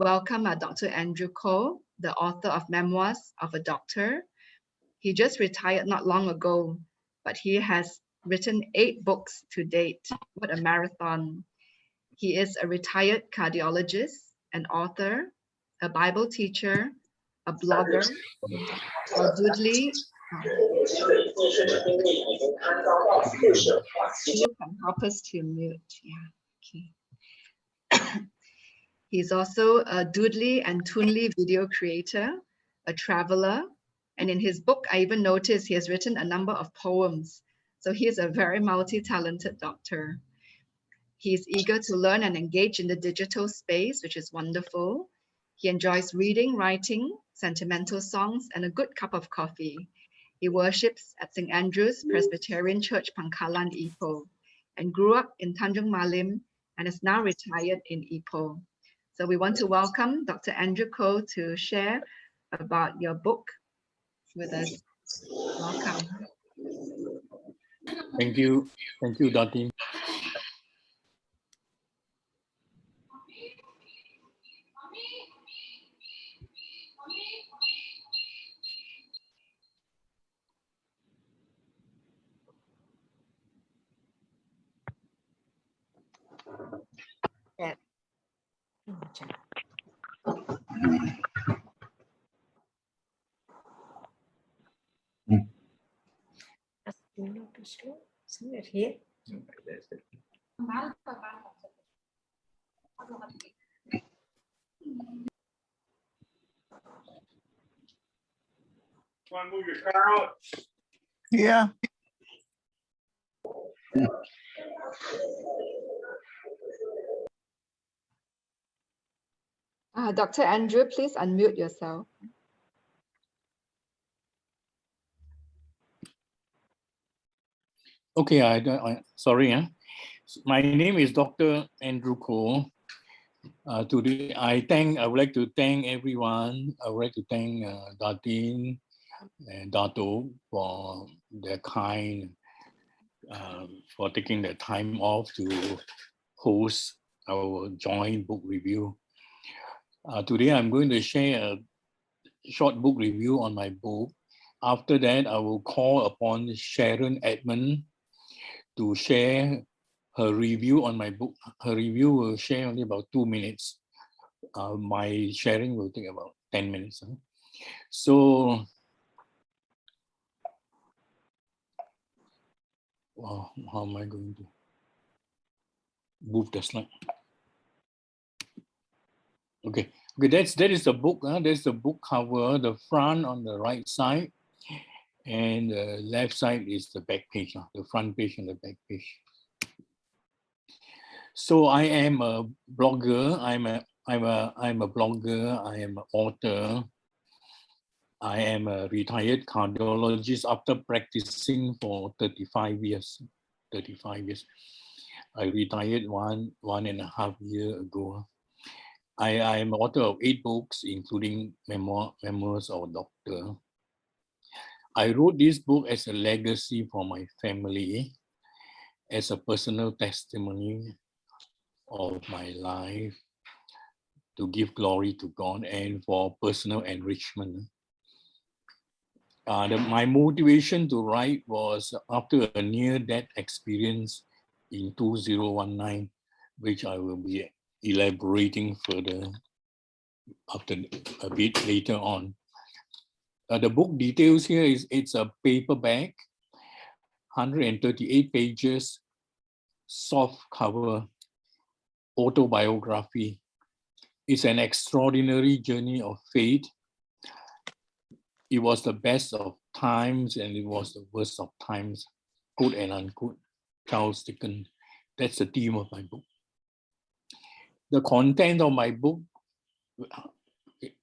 welcome Dr. Andrew Ko, the author of Memoirs of a Doctor. He just retired not long ago, but he has written 8 books to date. What a marathon. He is a retired cardiologist, an author, a Bible teacher, a blogger, a doodly. You can help us to mute. Yeah, okay. He's also a doodly and toonly video creator, a traveler, and in his book, I even noticed he has written a number of poems. So he is a very multi-talented doctor. He's eager to learn and engage in the digital space, which is wonderful. He enjoys reading, writing, sentimental songs, and a good cup of coffee. He worships at St. Andrew's Presbyterian Church, Pangkalan, Ipoh, and grew up in Tanjung Malim and is now retired in Ipoh. So we want to welcome Dr. Andrew Ko to share about your book with us. Welcome. Thank you, Dottie. Yeah. Here. Want to move your car out? Yeah. Dr. Andrew, please unmute yourself. Okay, sorry. My name is Dr. Andrew Ko. Today, I would like to thank everyone. I would like to thank Datin and Dato for their kind, for taking the time off to host our joint book review. Today, I'm going to share a short book review on my book. After that, I will call upon Sharon Edmund to share her review on my book. Her review will share only about 2 minutes. My sharing will take about 10 minutes. So, wow, how am I going to move the slide? Okay, that is the book. That's the book cover. The front on the right side, and the left side is the back page. The front page and the back page. So I am a blogger. I'm a blogger. I am an author. I am a retired cardiologist after practicing for 35 years. 35 years. I retired one and a half year ago. I am author of 8 books, including Memoirs of a Doctor. I wrote this book as a legacy for my family, as a personal testimony of my life, to give glory to God, and for personal enrichment. My motivation to write was after a near-death experience in 2019, which I will be elaborating further after a bit later on. The book details here is it's a paperback, 138 pages, soft cover, autobiography. It's an extraordinary journey of faith. It was the best of times and it was the worst of times, quote and unquote. Charles Dickens. That's the theme of my book. The content of my book,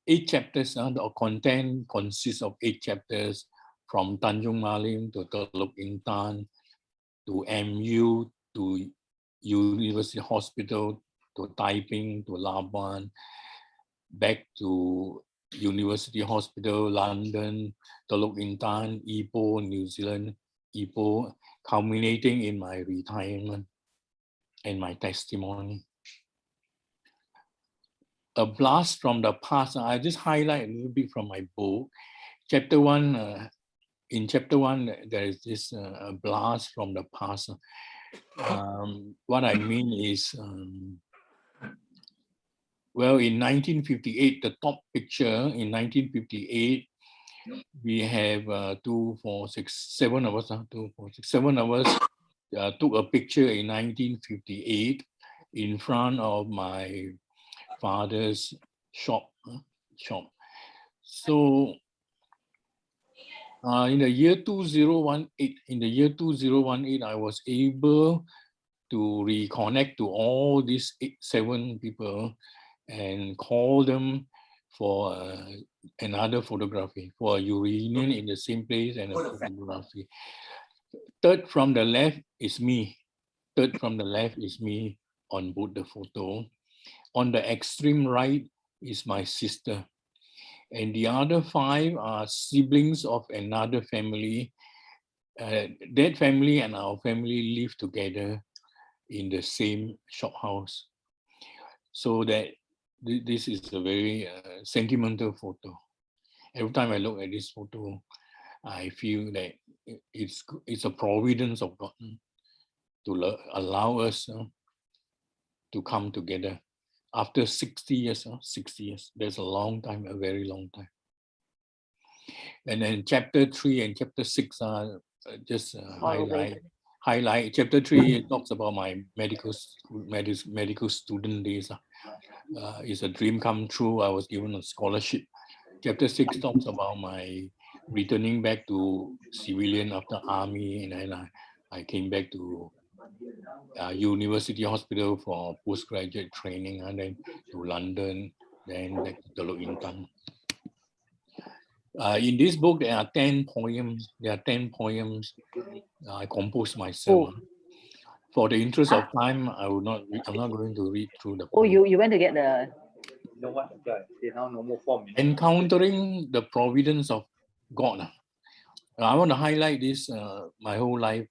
8 chapters. The content consists of 8 chapters, from Tanjung Malim to Teluk Intan, to MU, to University Hospital, to Taiping, to Labuan, back to University Hospital, London, Teluk Intan, Ipoh, New Zealand, Ipoh, culminating in my retirement and my testimony. a blast from the past. I just highlight a little bit from my book. Chapter 1, in chapter 1, there is this blast from the past. What I mean is, well, in 1958, the top picture in 1958, we have 2, 4, 6, 7 of us. 2, 4, 6, 7 of us took a picture in 1958 in front of my father's shop. So in the year 2018, I was able to reconnect to all these 7 people and call them for another photography, for a reunion in the same place and a photography. Third from the left is me. Third from the left is me on both the photo. On the extreme right is my sister. And the other 5 are siblings of another family. That family and our family live together in the same shop house. So that this is a very sentimental photo. Every time I look at this photo, I feel that it's a providence of God to allow us to come together after 60 years. 60 years, that's a long time, a very long time. And then chapter 3 and chapter 6 are just highlight. Chapter 3 talks about my medical student days. It's a dream come true. I was given a scholarship. Chapter 6 talks about my returning back to civilian after army, and then I came back to University Hospital for postgraduate training, and then to London, then back to Teluk Intan. In this book, there are 10 poems. I composed myself. For the interest of time, I'm not going to read through the poem. You went to get the... You know what? They now no more form. Encountering the providence of God. I want to highlight this. My whole life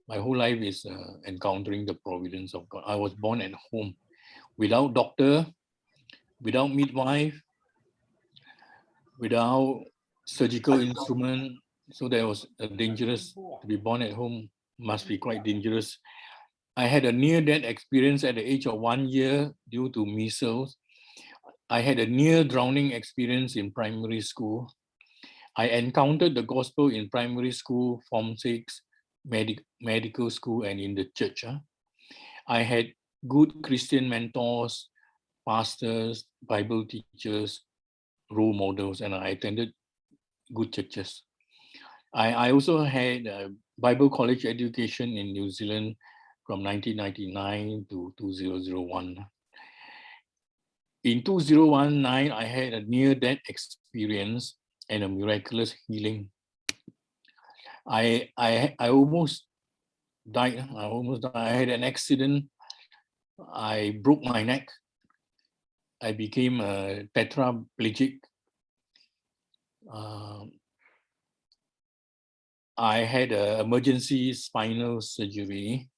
is encountering the providence of God. I was born at home, without doctor, without midwife, without surgical instrument. So that was dangerous. To be born at home must be quite dangerous. I had a near-death experience at the age of 1 year due to measles. I had a near drowning experience in primary school. I encountered the gospel in primary school, Form 6, medical school, and in the church. I had good Christian mentors, pastors, Bible teachers, role models, and I attended good churches. I also had a Bible college education in New Zealand from 1999 to 2001. In 2019, I had a near-death experience and a miraculous healing. I almost died. I had an accident. I broke my neck. I became a tetraplegic. I had an emergency spinal surgery,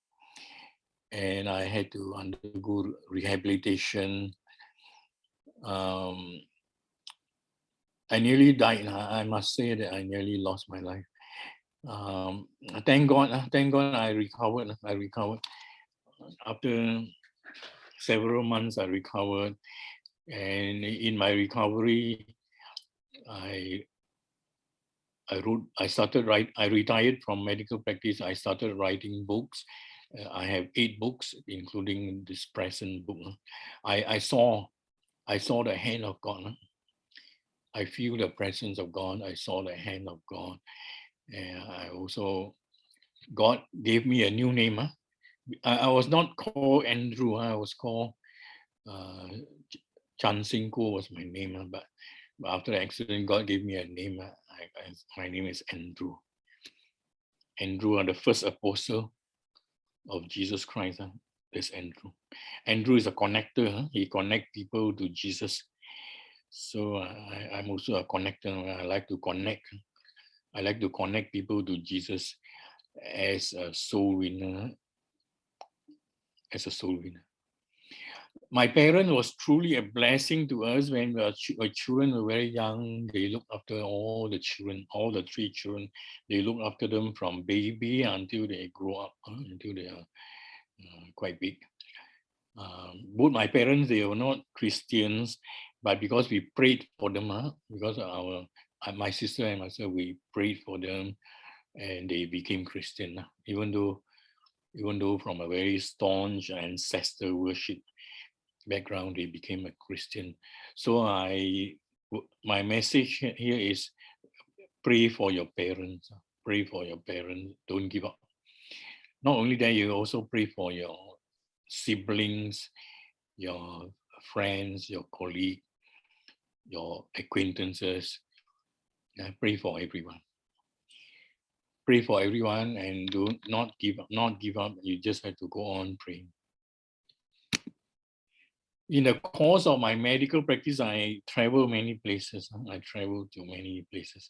and I had to undergo rehabilitation. I nearly died. I must say that I nearly lost my life. Thank God I recovered. After several months, I recovered. And in my recovery, I retired from medical practice. I started writing books. I have 8 books, including this present book. I saw the hand of God. I feel the presence of God. I saw the hand of God. And God gave me a new name. I was not called Andrew. I was called Chan Sing Ko was my name. But after the accident, God gave me a name. My name is Andrew. Andrew, the first apostle of Jesus Christ. That's Andrew. Andrew is a connector. He connects people to Jesus. So I'm also a connector. I like to connect. I like to connect people to Jesus as a soul winner. My parents was truly a blessing to us when our children were very young. They looked after all the children, all the 3 children. They looked after them from baby until they grow up, until they are quite big. Both my parents, they were not Christians, but because we prayed for them, because my sister and myself, we prayed for them, and they became Christian. Even though from a very staunch ancestor worship background, they became a Christian. So my message here is pray for your parents. Pray for your parents. Don't give up. Not only that, you also pray for your siblings, your friends, your colleagues, your acquaintances. Pray for everyone. Pray for everyone and do not give up. Not give up. You just have to go on praying. In the course of my medical practice, I travel many places. I travel to many places.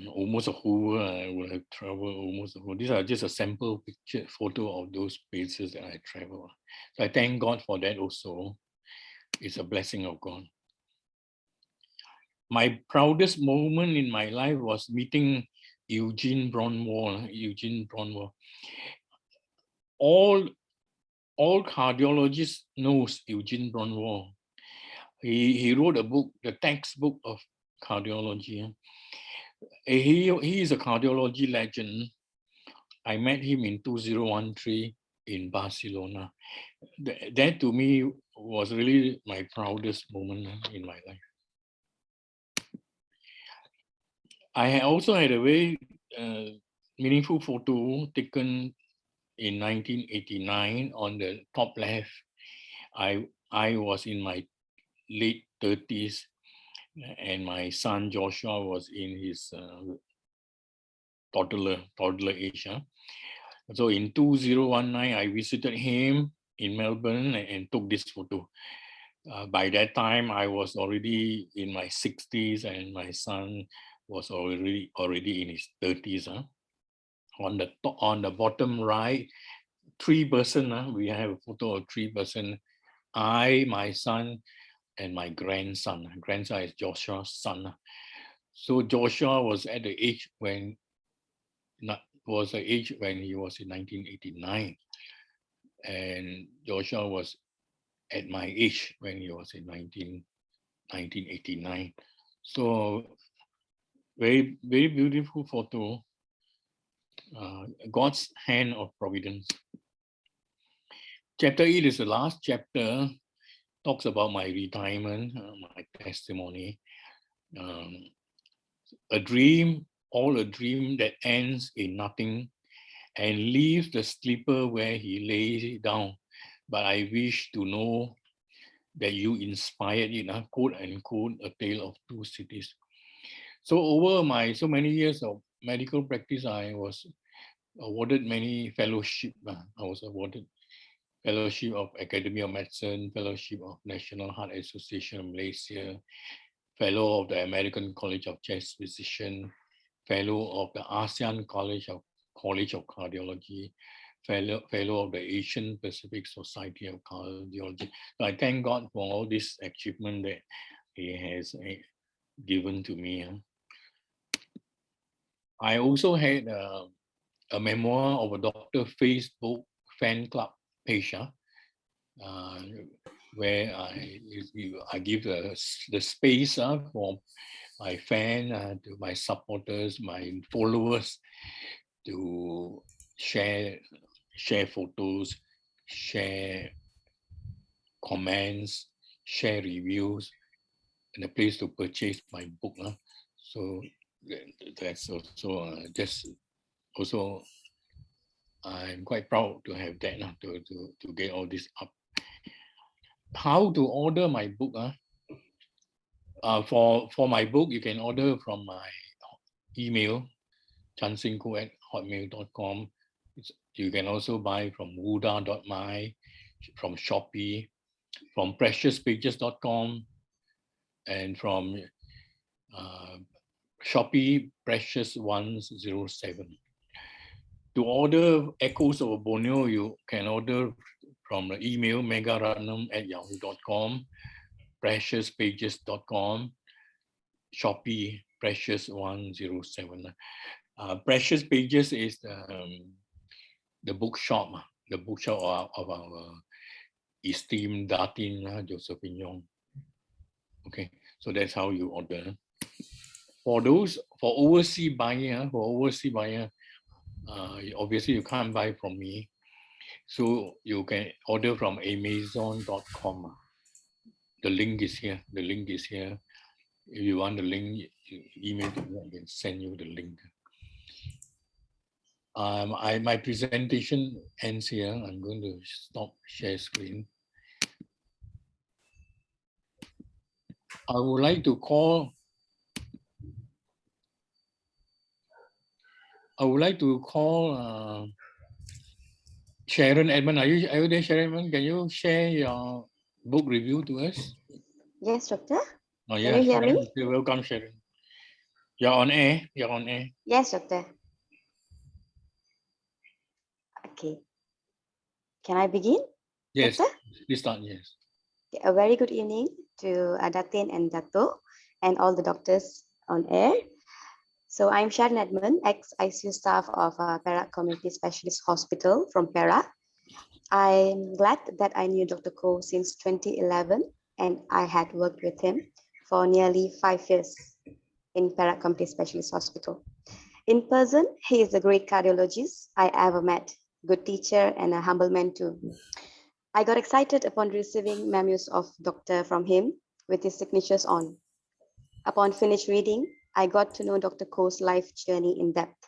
Almost a whole world, I will have traveled almost a whole. These are just a sample photo of those places that I travel. So I thank God for that also. It's a blessing of God. My proudest moment in my life was meeting Eugene Braunwald. All cardiologists knows Eugene Braunwald. He wrote a book, the textbook of cardiology. He is a cardiology legend. I met him in 2013 in Barcelona. That to me was really my proudest moment in my life. I also had a very meaningful photo taken in 1989 on the top left. I was in my late 30s and my son Joshua was in his toddler age. So in 2019, I visited him in Melbourne and took this photo. By that time, I was already in my 60s and my son was already in his 30s. On the bottom right, 3 persons. We have a photo of 3 persons. I, my son, and my grandson. Grandson is Joshua's son. So Joshua was at the age when he was in 1989, and Joshua was at my age when he was in 1989. So very, very beautiful photo. God's hand of providence. Chapter 8 is the last chapter. Talks about my retirement, my testimony. A dream that ends in nothing and leaves the sleeper where he lays down. But I wish to know that you inspired it, quote unquote, a tale of 2 cities. So over my so many years of medical practice, I was awarded many fellowship. I was awarded Fellowship of Academy of Medicine, Fellowship of National Heart Association of Malaysia, Fellow of the American College of Chest Physicians, Fellow of the ASEAN College of Cardiology, Fellow of the Asian Pacific Society of Cardiology. So I thank God for all this achievement that He has given to me. I also had a memoir of a doctor Facebook fan club page, where I give the space for my fan, to my supporters, my followers to share photos, share comments, share reviews, and a place to purchase my book. So that's also also I'm quite proud to have that to get all this up. How to order my book? For my book, you can order from my email, chansingko@hotmail.com. You can also buy from wuda.my, from Shopee, from preciouspages.com, and from Shopee Precious 107. To order Echoes of Borneo, you can order from the email megaratnam@yahoo.com, preciouspages.com, Shopee Precious107. Precious Pages is the bookshop of our esteemed Datin Josephine Yong. Okay, so that's how you order. For overseas buyer, obviously you can't buy from me, so you can order from Amazon.com. The link is here. If you want the link, you email to me, I can send you the link. My presentation ends here. I'm going to stop share screen. I would like to call Sharon Edmund. Are you there, Sharon Edmund? Can you share your book review to us? Yes, doctor. Oh, Can yeah, you hear me? Sharon, you're welcome, Sharon. You're on air. Yes, doctor. Okay. Can I begin? Yes, Doctor? please start, yes. Okay, a very good evening to Datin and Dato and all the doctors on air. So I'm Sharon Edmund, ex-ICU staff of Perak Community Specialist Hospital from Perak. I'm glad that I knew Dr. Koh since 2011 and I had worked with him for nearly 5 years in Perak Community Specialist Hospital. In person, he is a great cardiologist I ever met, good teacher and a humble man too. I got excited upon receiving memos of Doctor from him with his signatures on. Upon finished reading, I got to know Dr. Koh's life journey in depth.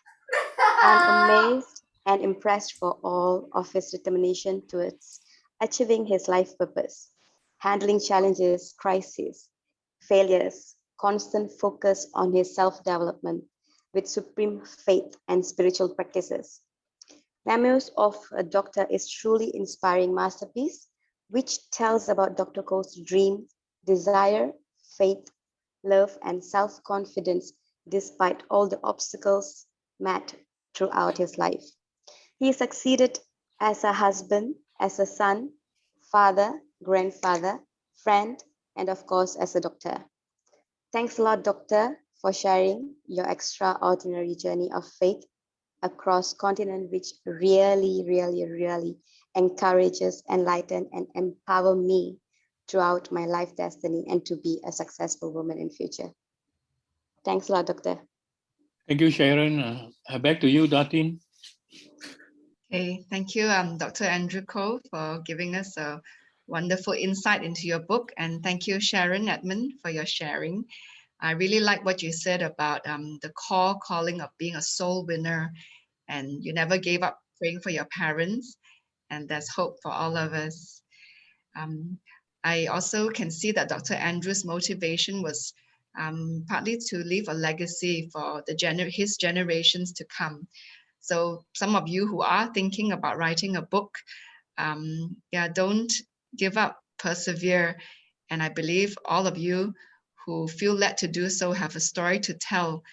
I'm amazed and impressed for all of his determination towards achieving his life purpose, handling challenges, crises, failures, constant focus on his self-development with supreme faith and spiritual practices. Memoirs of a Doctor is truly inspiring masterpiece, which tells about Dr. Koh's dream, desire, faith, love, and self-confidence despite all the obstacles met throughout his life. He succeeded as a husband, as a son, father, grandfather, friend, and of course, as a doctor. Thanks a lot, Doctor, for sharing your extraordinary journey of faith across continent, which really encourages, enlighten, and empower me throughout my life destiny and to be a successful woman in future. Thanks a lot, Doctor. Thank you, Sharon. Back to you, Datin. Okay, thank you, Dr. Andrew Koh, for giving us a wonderful insight into your book. And thank you, Sharon Edmund, for your sharing. I really like what you said about the calling of being a soul winner, and you never gave up praying for your parents, and there's hope for all of us. I also can see that Dr. Andrew's motivation was partly to leave a legacy for his generations to come. So some of you who are thinking about writing a book, don't give up, persevere. And I believe all of you who feel led to do so have a story to tell